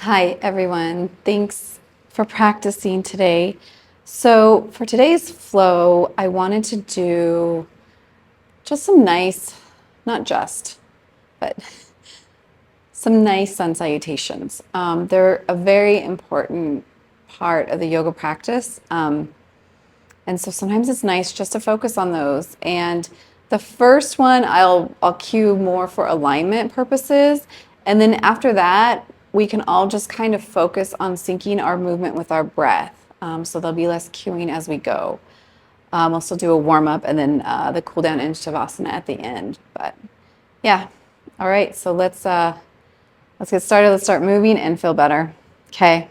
Hi, everyone. Thanks for practicing today. So, for today's flow, I wanted to do just some nice, not just, but some nice sun salutations. They're a very important part of the yoga practice. And so sometimes it's nice just to focus on those. And the first one I'll cue more for alignment purposes. And then after that, we can all just kind of focus on syncing our movement with our breath. So there'll be less cueing as we go. We'll still do a warm up and then the cool down into Savasana at the end. But yeah, all right. So let's get started. Let's start moving and feel better. Okay.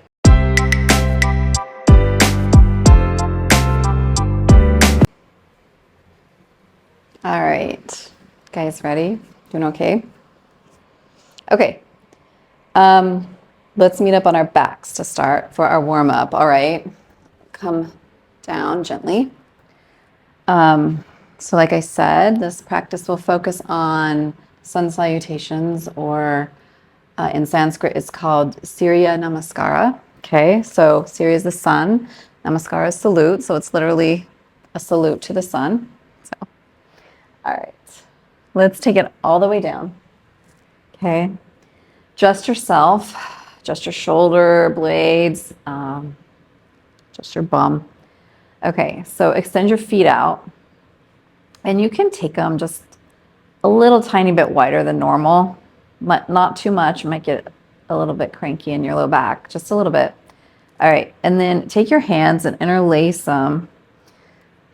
All right, guys, ready? Doing okay? Okay. Let's meet up on our backs to start for our warm up. All right. Come down gently. So like I said, this practice will focus on sun salutations, or in Sanskrit, it's called Surya Namaskara. Okay. So Surya is the sun. Namaskara is salute. So it's literally a salute to the sun. So, all right. Let's take it all the way down. Okay. Just yourself, just your shoulder blades, just your bum. Okay, so extend your feet out, and you can take them just a little tiny bit wider than normal, but not too much. You might get a little bit cranky in your low back, just a little bit. All right, and then take your hands and interlace them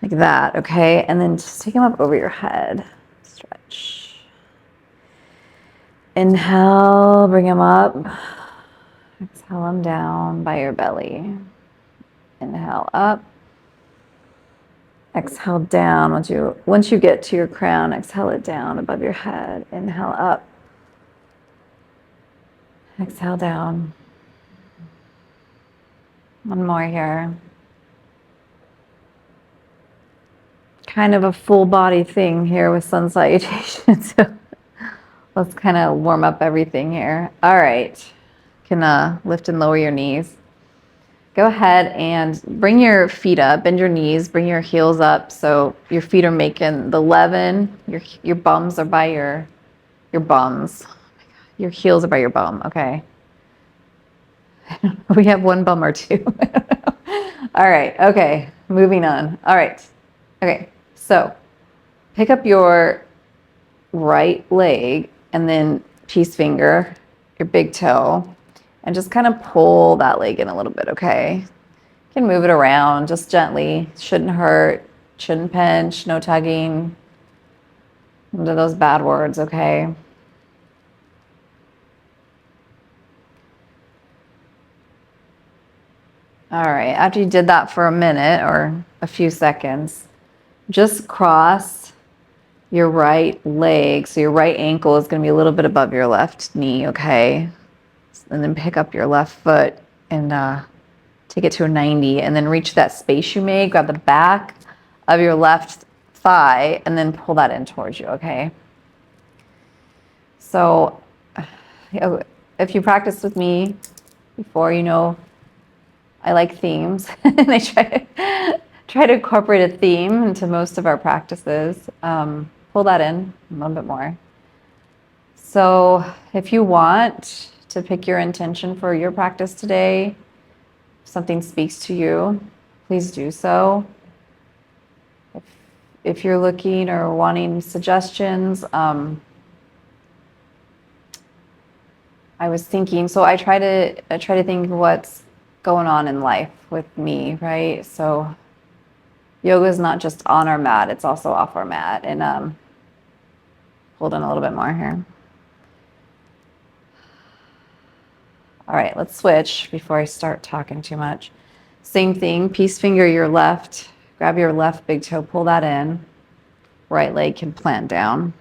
like that, okay? And then just take them up over your head. Stretch. Inhale, bring them up. Exhale them down by your belly. Inhale up. Exhale down. Once you get to your crown, exhale it down above your head. Inhale up. Exhale down. One more here. Kind of a full body thing here with sun salutation. So let's kind of warm up everything here. All right. You can lift and lower your knees. Go ahead and bring your feet up, bend your knees, bring your heels up so your feet are making the 11. Your bums are by your bums. Your heels are by your bum, okay? We have one bum or two. All right, okay, moving on. All right, okay, so pick up your right leg and then peace finger, your big toe, and just kind of pull that leg in a little bit, okay? You can move it around just gently. Shouldn't hurt, shouldn't pinch, no tugging. Into those bad words, okay? All right, after you did that for a minute or a few seconds, just cross your right leg. So your right ankle is going to be a little bit above your left knee, okay? And then pick up your left foot and take it to a 90, and then reach that space you made. Grab the back of your left thigh and then pull that in towards you, okay? So if you practiced with me before, you know I like themes. And I try to incorporate a theme into most of our practices. Pull that in a little bit more. So if you want to pick your intention for your practice today, if something speaks to you, please do so. If you're looking or wanting suggestions, I was thinking, so I try to think what's going on in life with me, right? So yoga is not just on our mat, it's also off our mat. And hold on a little bit more here. All right, let's switch before I start talking too much. Same thing, peace finger your left, grab your left big toe, pull that in. Right leg can plant down.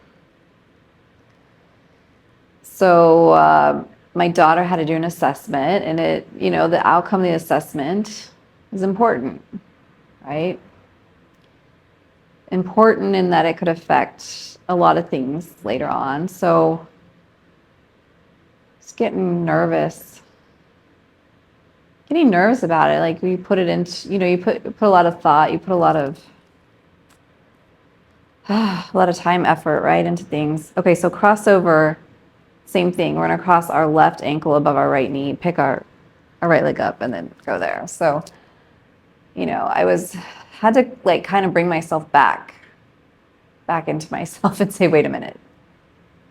So my daughter had to do an assessment, and the outcome of the assessment is important, right? Important in that it could affect a lot of things later on. So just getting nervous getting nervous about it. Like, we put it into, you put a lot of thought, you put a lot of time, effort, right, into things. Okay, so crossover, same thing. We're gonna cross our left ankle above our right knee, pick our right leg up, and then go there. So, had to like kind of bring myself back into myself and say, wait a minute.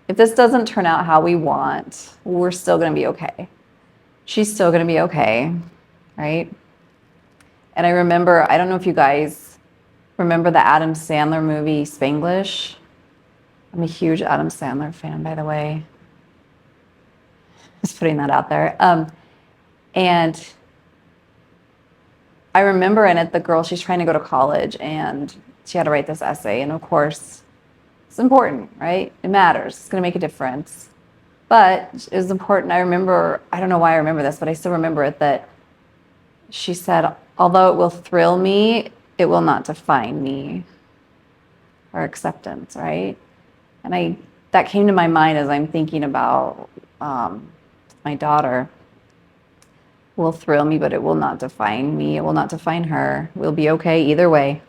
If this doesn't turn out how we want, we're still gonna be okay. She's still gonna be okay, right? And I remember, I don't know if you guys remember the Adam Sandler movie, Spanglish. I'm a huge Adam Sandler fan, by the way. Just putting that out there. And I remember in it, the girl, she's trying to go to college and she had to write this essay. And of course, it's important, right? It matters. It's going to make a difference. But it was important. I remember, I don't know why I remember this, but I still remember it, that she said, although it will thrill me, it will not define me. Or acceptance, right? And that came to my mind as I'm thinking about my daughter. Will thrill me, but it will not define me. It will not define her. We'll be okay either way.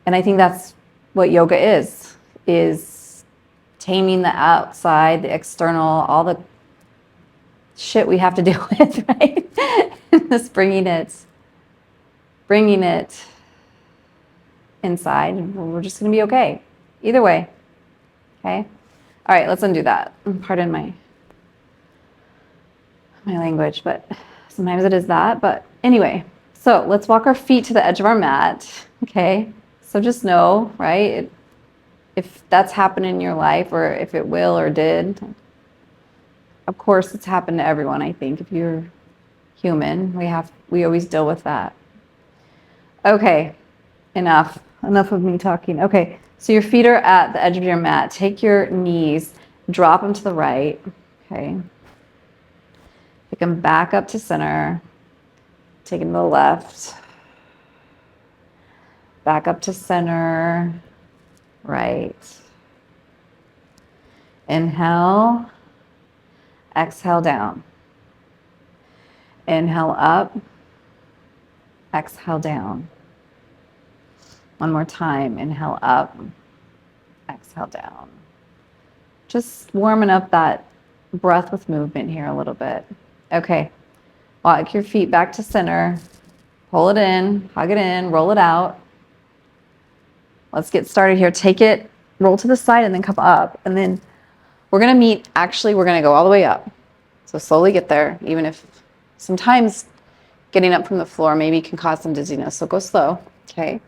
And I think that's what yoga is taming the outside, the external, all the shit we have to deal with, right? Just bringing it inside, and we're just going to be okay either way. Okay? All right, let's undo that. Pardon my language, but sometimes it is that. But anyway, so let's walk our feet to the edge of our mat. Okay? So just know, right, if that's happened in your life, or if it will or did, of course it's happened to everyone, I think. If you're human, we always deal with that. Okay, enough of me talking. Okay, so your feet are at the edge of your mat. Take your knees, drop them to the right. Okay. Take them back up to center. Take them to the left. Back up to center. Right. Inhale. Exhale down. Inhale up. Exhale down. One more time. Inhale up. Exhale down. Just warming up that breath with movement here a little bit. Okay. Walk your feet back to center. Pull it in, hug it in, roll it out. Let's get started here. Take it, roll to the side, and then come up. And then we're going to go all the way up. So slowly get there, even if sometimes getting up from the floor maybe can cause some dizziness. So go slow, okay?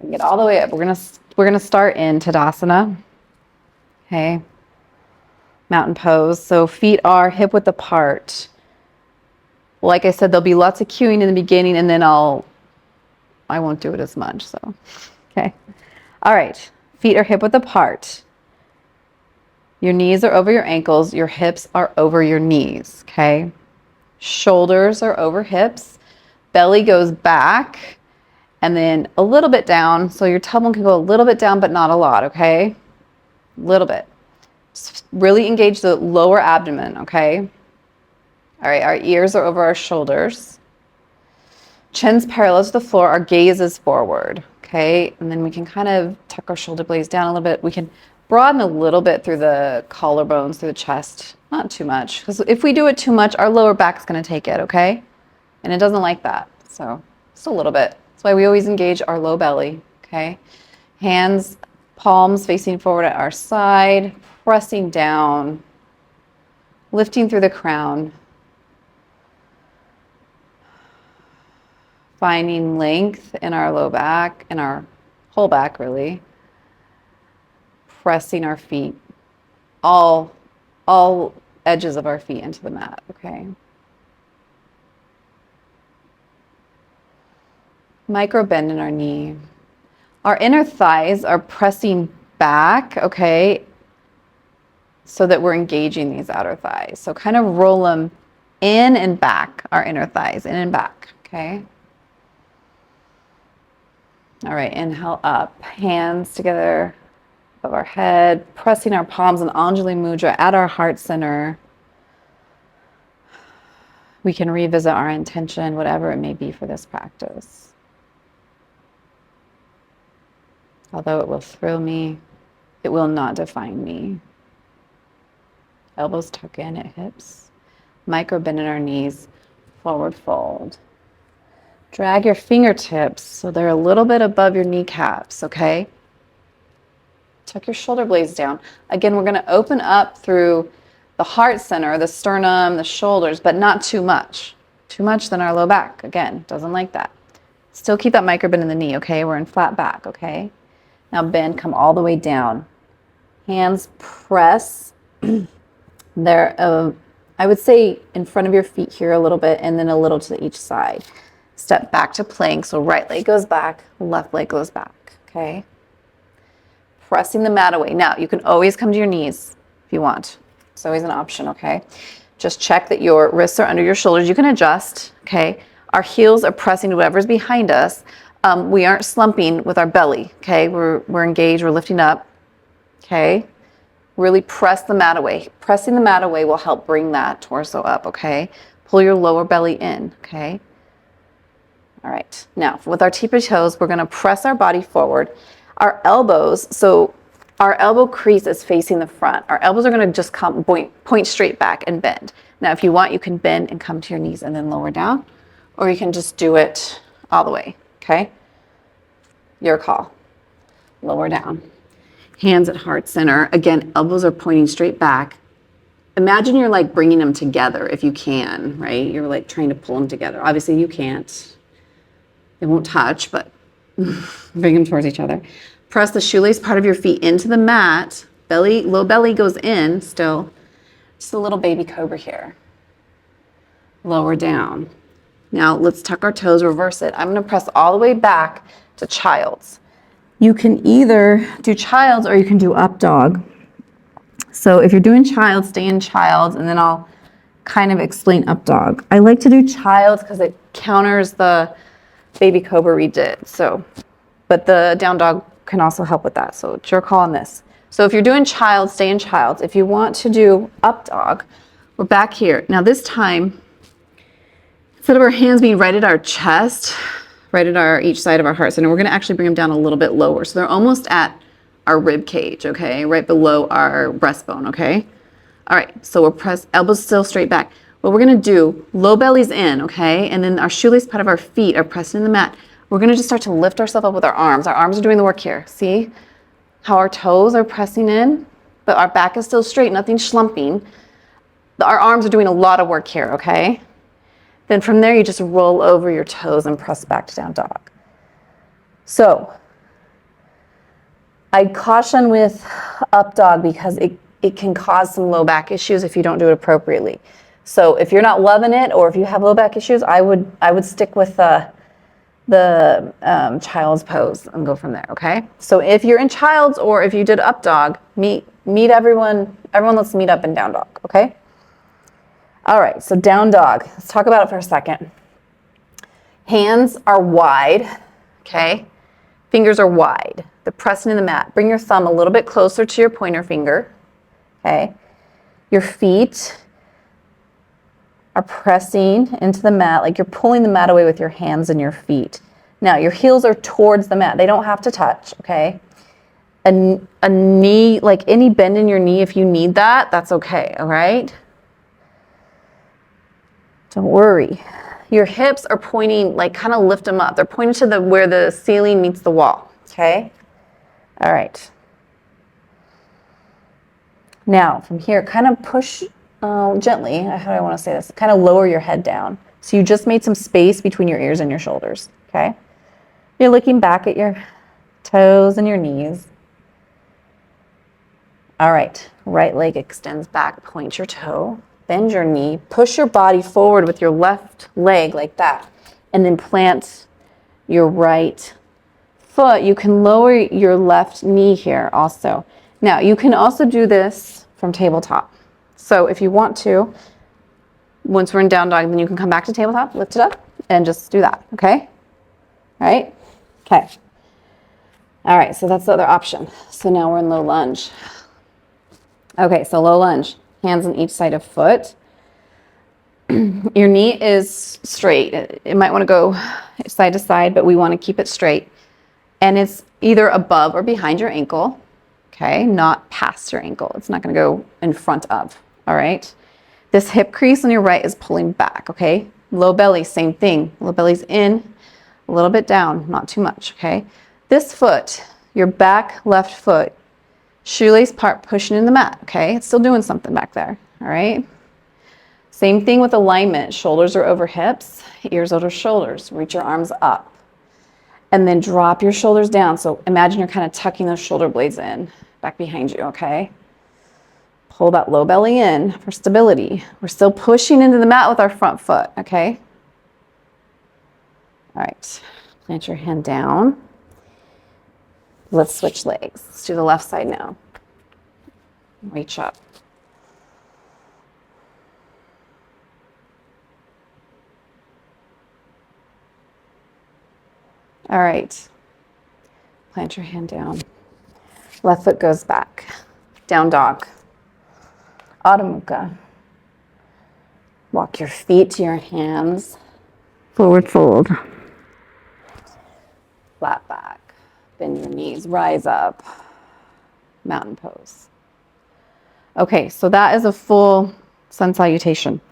And get all the way up. We're going to start in Tadasana. Okay? Mountain pose. So feet are hip width apart. Like I said, there'll be lots of cueing in the beginning, and then I won't do it as much. So, okay. All right. Feet are hip width apart. Your knees are over your ankles. Your hips are over your knees. Okay. Shoulders are over hips. Belly goes back, and then a little bit down. So your tailbone can go a little bit down, but not a lot. Okay. A little bit. Just really engage the lower abdomen. Okay. All right, our ears are over our shoulders. Chin's parallel to the floor, our gaze is forward, okay? And then we can kind of tuck our shoulder blades down a little bit. We can broaden a little bit through the collarbones, through the chest, not too much. Because if we do it too much, our lower back's gonna take it, okay? And it doesn't like that, so just a little bit. That's why we always engage our low belly, okay? Hands, palms facing forward at our side, pressing down, lifting through the crown. Finding length in our low back, in our whole back really. Pressing our feet, all edges of our feet into the mat, okay? Micro bend in our knee. Our inner thighs are pressing back, okay? So that we're engaging these outer thighs. So kind of roll them in and back, our inner thighs, in and back, okay? All right, inhale up, hands together above our head, pressing our palms in Anjali Mudra at our heart center. We can revisit our intention, whatever it may be for this practice. Although it will thrill me, it will not define me. Elbows tuck in at hips. Micro bend in our knees. Forward fold. Drag your fingertips so they're a little bit above your kneecaps, okay? Tuck your shoulder blades down. Again, we're going to open up through the heart center, the sternum, the shoulders, but not too much. Too much, then our low back, again, doesn't like that. Still keep that micro bend in the knee, okay? We're in flat back, okay? Now bend, come all the way down. Hands press. They're, I would say in front of your feet here a little bit and then a little to each side. Step back to plank. So right leg goes back, left leg goes back, okay? Pressing the mat away. Now, you can always come to your knees if you want. It's always an option, okay? Just check that your wrists are under your shoulders. You can adjust, okay? Our heels are pressing to whatever's behind us. We aren't slumping with our belly, okay? We're engaged, we're lifting up, okay? Really press the mat away. Pressing the mat away will help bring that torso up, okay? Pull your lower belly in, okay? All right, now with our tippy toes, we're gonna press our body forward. Our elbows, so our elbow crease is facing the front. Our elbows are gonna just come point straight back and bend. Now, if you want, you can bend and come to your knees and then lower down, or you can just do it all the way, okay? Your call. Lower down. Hands at heart center. Again, elbows are pointing straight back. Imagine you're like bringing them together if you can, right? You're like trying to pull them together. Obviously you can't. They won't touch, but bring them towards each other. Press the shoelace part of your feet into the mat. Belly, low belly goes in still. Just a little baby cobra here. Lower down. Now let's tuck our toes, reverse it. I'm gonna press all the way back to child's. You can either do child's or you can do up dog. So if you're doing child, stay in child's, and then I'll kind of explain up dog. I like to do child's because it counters the baby cobra we did. So, but the down dog can also help with that. So it's your call on this. So if you're doing child, stay in child's. If you want to do up dog, we're back here. Now this time, instead of our hands being right at our chest, right at each side of our heart center, we're gonna actually bring them down a little bit lower. So they're almost at our rib cage, okay? Right below our breastbone, okay? All right, so we're press, elbows still straight back. What we're gonna do, low belly's in, okay? And then our shoelace part of our feet are pressing in the mat. We're gonna just start to lift ourselves up with our arms. Our arms are doing the work here. See how our toes are pressing in, but our back is still straight, nothing slumping. Our arms are doing a lot of work here, okay? Then from there, you just roll over your toes and press back to down dog. So I caution with up dog because it can cause some low back issues if you don't do it appropriately. So if you're not loving it, or if you have low back issues, I would stick with the child's pose and go from there, okay? So if you're in child's or if you did up dog, meet everyone, let's meet up in down dog, okay? All right, so down dog, let's talk about it for a second. Hands are wide, okay? Fingers are wide. They're pressing in the mat. Bring your thumb a little bit closer to your pointer finger, okay? Your feet are pressing into the mat, like you're pulling the mat away with your hands and your feet. Now, your heels are towards the mat. They don't have to touch, okay? A knee, like any bend in your knee, if you need that, that's okay, all right? Don't worry. Your hips are pointing, like kind of lift them up. They're pointing to where the ceiling meets the wall, okay? All right. Now, from here, kind of push gently, how do I want to say this? Kind of lower your head down. So you just made some space between your ears and your shoulders, okay? You're looking back at your toes and your knees. All right, right leg extends back, point your toe, bend your knee, push your body forward with your left leg like that, and then plant your right foot. You can lower your left knee here also. Now, you can also do this from tabletop. So if you want to, once we're in down dog, then you can come back to tabletop, lift it up, and just do that, okay? All right? Okay. All right, so that's the other option. So now we're in low lunge. Okay, so low lunge, hands on each side of foot. Your knee is straight. It might want to go side to side, but we want to keep it straight. And it's either above or behind your ankle, okay? Not past your ankle. It's not going to go in front of, all right? This hip crease on your right is pulling back, okay? Low belly, same thing. Low belly's in, a little bit down, not too much, okay? This foot, your back left foot, shoelace part pushing in the mat, okay? It's still doing something back there, all right? Same thing with alignment. Shoulders are over hips, ears over shoulders. Reach your arms up. And then drop your shoulders down. So imagine you're kind of tucking those shoulder blades in, back behind you, okay? Pull that low belly in for stability. We're still pushing into the mat with our front foot, okay? All right, plant your hand down. Let's switch legs. Let's do the left side now. Reach up. All right, plant your hand down. Left foot goes back. Down dog. Adho Mukha. Walk your feet to your hands. Forward fold. Flat back. Bend your knees. Rise up. Mountain pose. Okay, so that is a full sun salutation.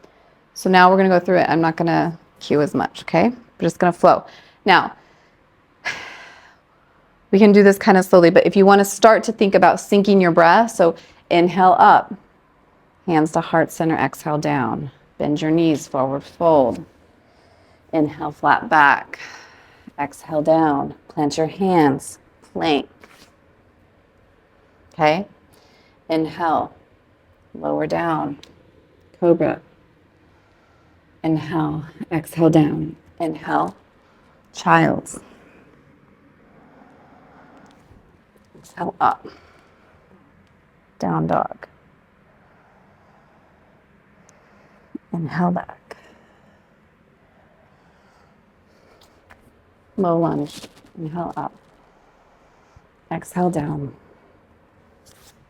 So now we're going to go through it. I'm not going to cue as much, okay? We're just going to flow. Now, we can do this kind of slowly, but if you want to start to think about syncing your breath, so inhale up, hands to heart center, exhale down. Bend your knees, forward fold. Inhale, flat back. Exhale down. Plant your hands, plank. Okay? Inhale, lower down, cobra. Inhale, exhale down. Inhale, child's. Exhale up, down dog. Inhale back. Low lunge. Inhale up. Exhale down.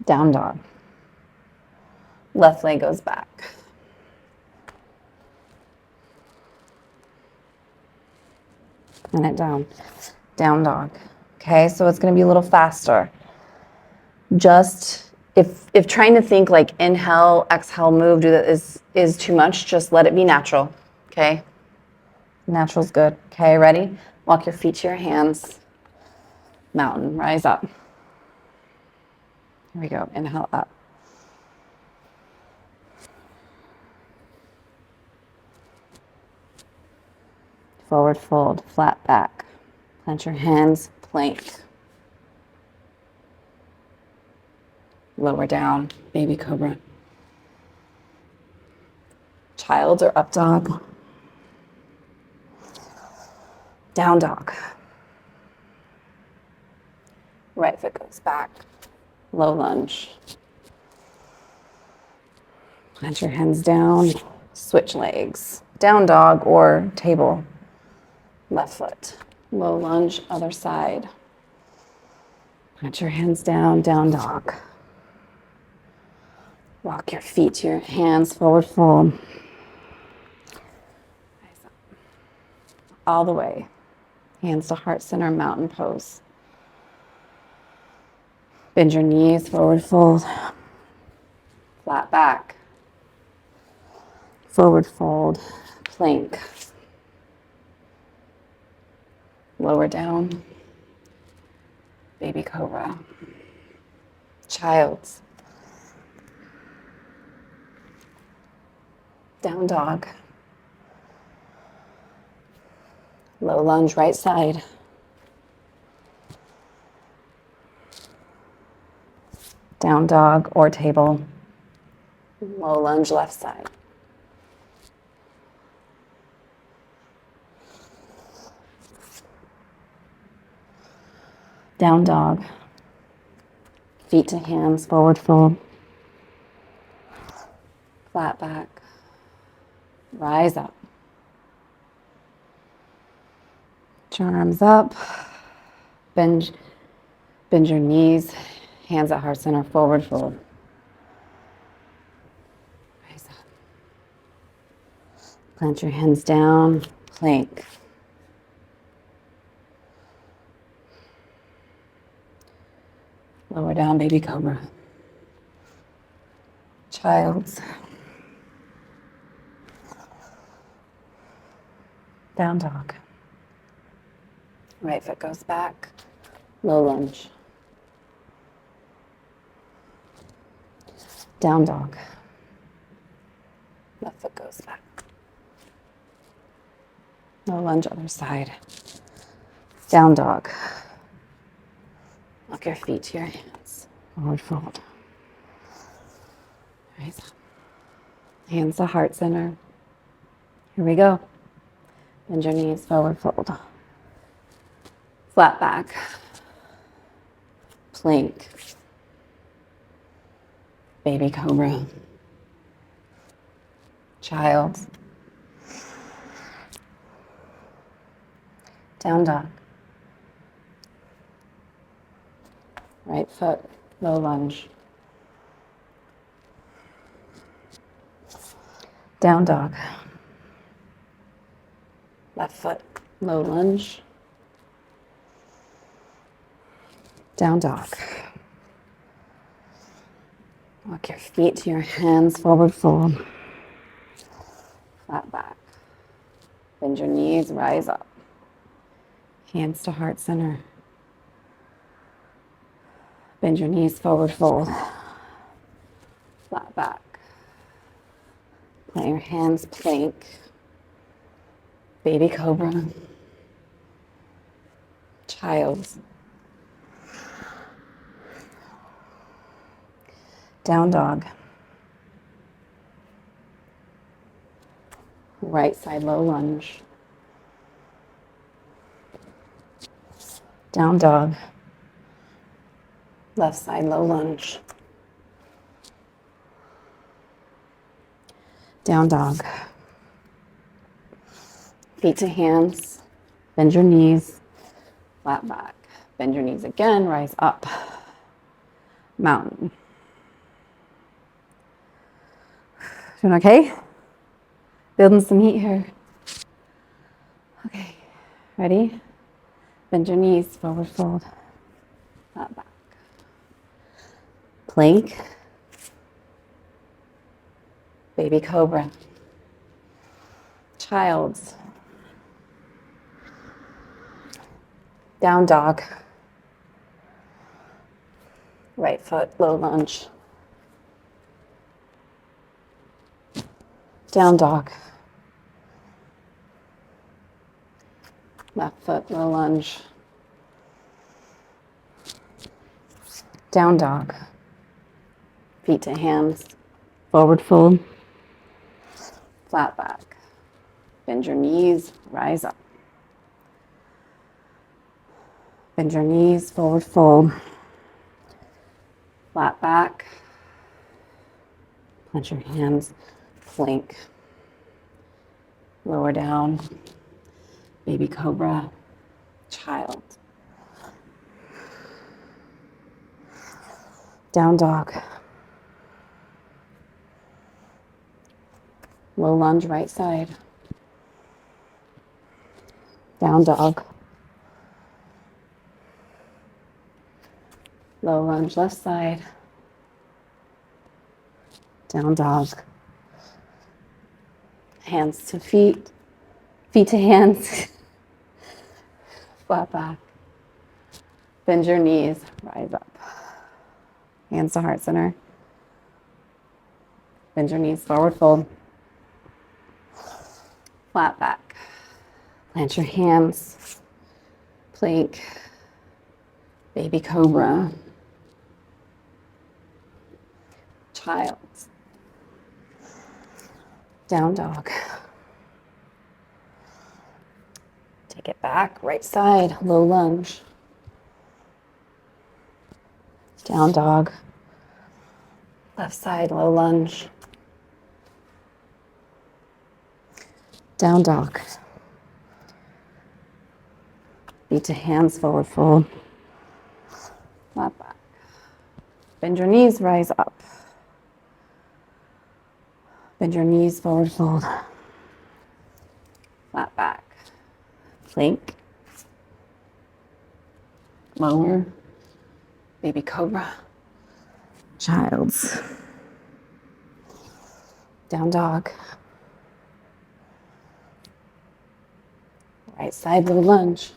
Down dog. Left leg goes back. And it down. Down dog. Okay, so it's going to be a little faster. Just if trying to think like inhale, exhale, move, do that is too much, just let it be natural. Okay? Natural's good. Okay, ready? Walk your feet to your hands. Mountain, rise up. Here we go. Inhale up. Forward fold, flat back. Plant your hands, plank. Lower down, baby cobra. Child or up dog. Down dog. Right foot goes back. Low lunge. Plant your hands down. Switch legs. Down dog or table. Left foot. Low lunge, other side. Plant your hands down, down dog. Walk your feet to your hands, forward fold. All the way. Hands to heart center, mountain pose. Bend your knees, forward fold. Flat back. Forward fold, plank. Lower down. Baby cobra. Child's. Down dog. Low lunge, right side. Down dog or table. Low lunge, left side. Down dog. Feet to hands, forward fold. Flat back. Rise up. Put your arms up. Bend your knees. Hands at heart center, forward fold. Rise up. Plant your hands down, plank. Lower down, baby cobra. Child's. Down dog. Right foot goes back, low lunge. Down dog. Left foot goes back. Low lunge, other side. Down dog. Lock your feet to your hands. Forward fold. Rise up. Hands to heart center. Here we go. Bend your knees, forward fold. Flat back. Plank. Baby cobra. Child. Down dog. Right foot, low lunge. Down dog. Left foot, low lunge. Down dog. Walk your feet to your hands, forward fold. Flat back. Bend your knees, rise up. Hands to heart center. Bend your knees, forward fold. Flat back. Plant your hands, plank. Baby cobra. Child. Down dog. Right side low lunge. Down dog. Left side low lunge. Down dog. Feet to hands. Bend your knees. Flat back. Bend your knees again. Rise up. Mountain. Doing okay? Building some heat here. Okay. Ready? Bend your knees. Forward fold. Flat back. Plank. Baby cobra. Child's. Down dog. Right foot, low lunge. Down dog. Left foot, low lunge. Down dog. Feet to hands. Forward fold. Flat back. Bend your knees, rise up. Bend your knees, forward fold. Flat back. Plant your hands, plank. Lower down. Baby cobra. Child. Down dog. Low lunge right side. Down dog. Low lunge left side. Down dog. Hands to feet. Feet to hands. Flat back. Bend your knees. Rise up. Hands to heart center. Bend your knees. Forward fold. Flat back. Plant your hands. Plank. Baby cobra. Child. Down dog. Take it back. Right side. Low lunge. Down dog. Left side. Low lunge. Down dog. Feet to hands, forward fold. Flat back. Bend your knees, rise up. Bend your knees, forward fold. flat back. Plank. Lower. Baby cobra. Child's. Down dog. Right side low lunge.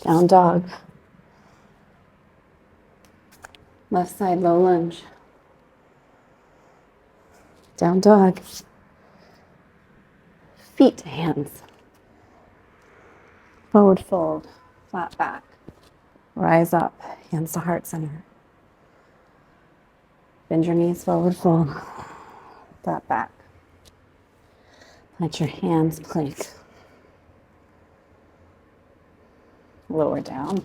Down dog. Left side low lunge. Down dog. Feet to hands. Forward fold. Flat back. Rise up. Hands to heart center. Bend your knees, forward fold. Flat back. Let your hands plank. Lower down.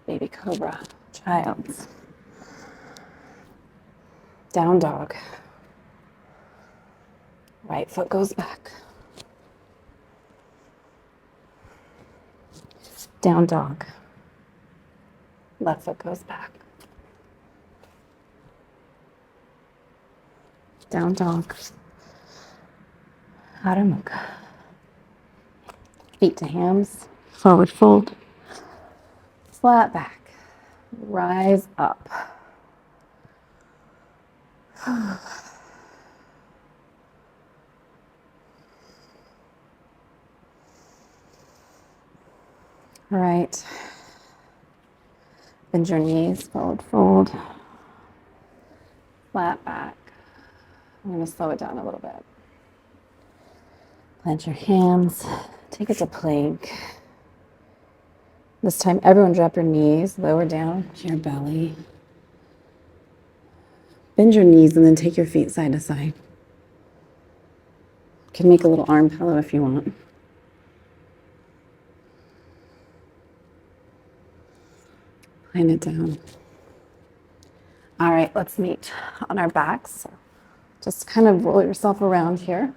Baby cobra. Child's. Down dog. Right foot goes back. Down dog. Left foot goes back. Down dog. Adho Mukha. Feet to hands. Forward fold. Flat back. Rise up. All right. Bend your knees, forward fold. Flat back. I'm going to slow it down a little bit. Plant your hands. Take it to plank. This time, everyone drop your knees, lower down to your belly. Bend your knees and then take your feet side to side. You can make a little arm pillow if you want. Plant it down. All right, let's meet on our backs. So just kind of roll yourself around here.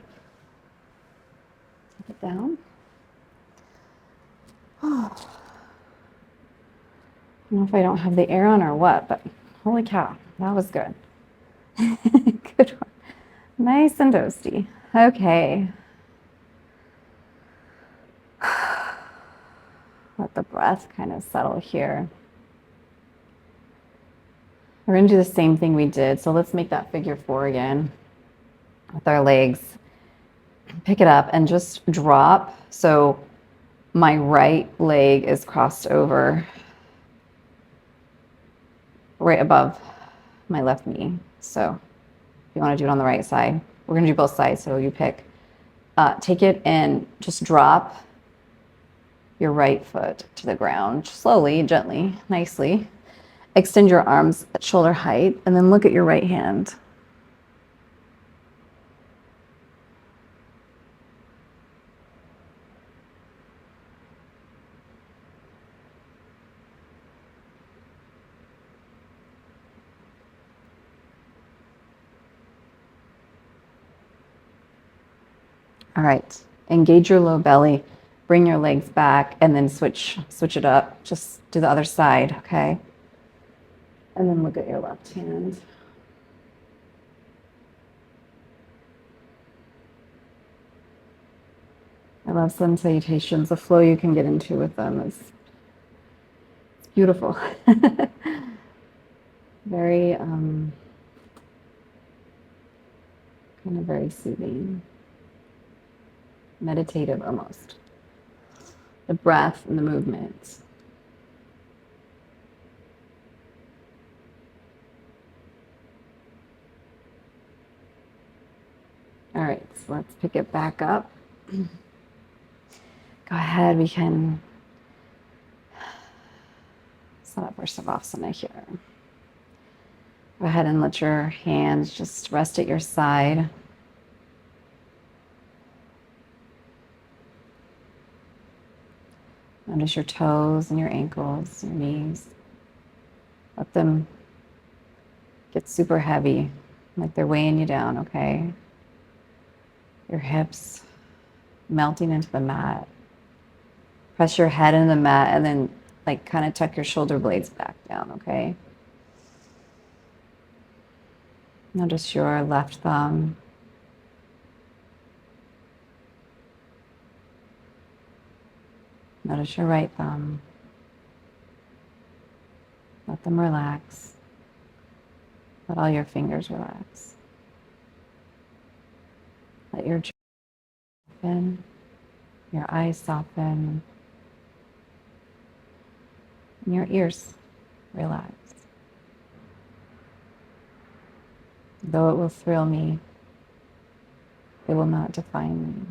Take it down. Oh. I don't know if I don't have the air on or what, but holy cow, that was good. Good one. Nice and toasty. Okay. Let the breath kind of settle here. We're going to do the same thing we did. So let's make that figure 4 again with our legs. Pick it up and just drop. So my right leg is crossed over right above my left knee. So if you want to do it on the right side, we're going to do both sides. So you pick. Take it and just drop your right foot to the ground slowly, gently, nicely. Extend your arms at shoulder height and then look at your right hand. All right, engage your low belly, bring your legs back and then switch it up. Just do the other side, okay? And then look at your left hand. I love sun salutations. The flow you can get into with them is beautiful. Very, kind of very soothing. Meditative almost. The breath and the movement. All right, so let's pick it back up. Go ahead, we can set up our Savasana here. Go ahead and let your hands just rest at your side. Notice your toes and your ankles, your knees. Let them get super heavy, like they're weighing you down, okay? Your hips melting into the mat. Press your head into the mat and then like kind of tuck your shoulder blades back down, okay? Notice your left thumb Notice your right thumb. Let them relax. Let all your fingers relax. Let your jaw soften, your eyes soften, and your ears relax. Though it will thrill me, it will not define me.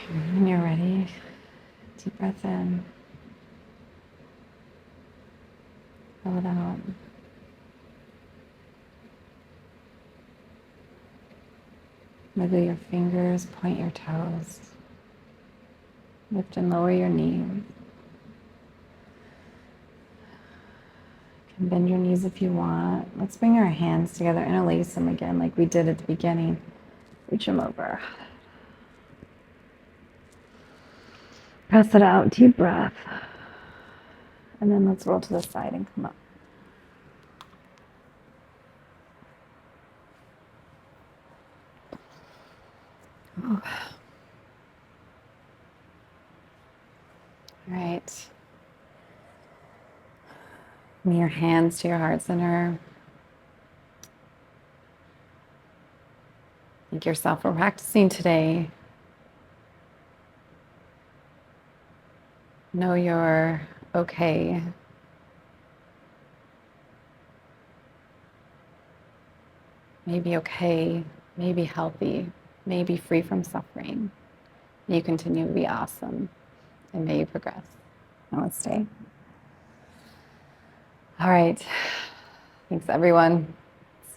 When you're ready, deep breath in, blow it out. Wiggle your fingers, point your toes. Lift and lower your knees. You can bend your knees if you want. Let's bring our hands together, interlace them again like we did at the beginning. Reach them over. Press it out, deep breath. And then let's roll to the side and come up. All right. Bring your hands to your heart center. Thank yourself for practicing today. Know you're okay. Maybe okay, maybe healthy, maybe free from suffering. May you continue to be awesome, and may you progress. Namaste. All right. Thanks, everyone.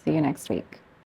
See you next week.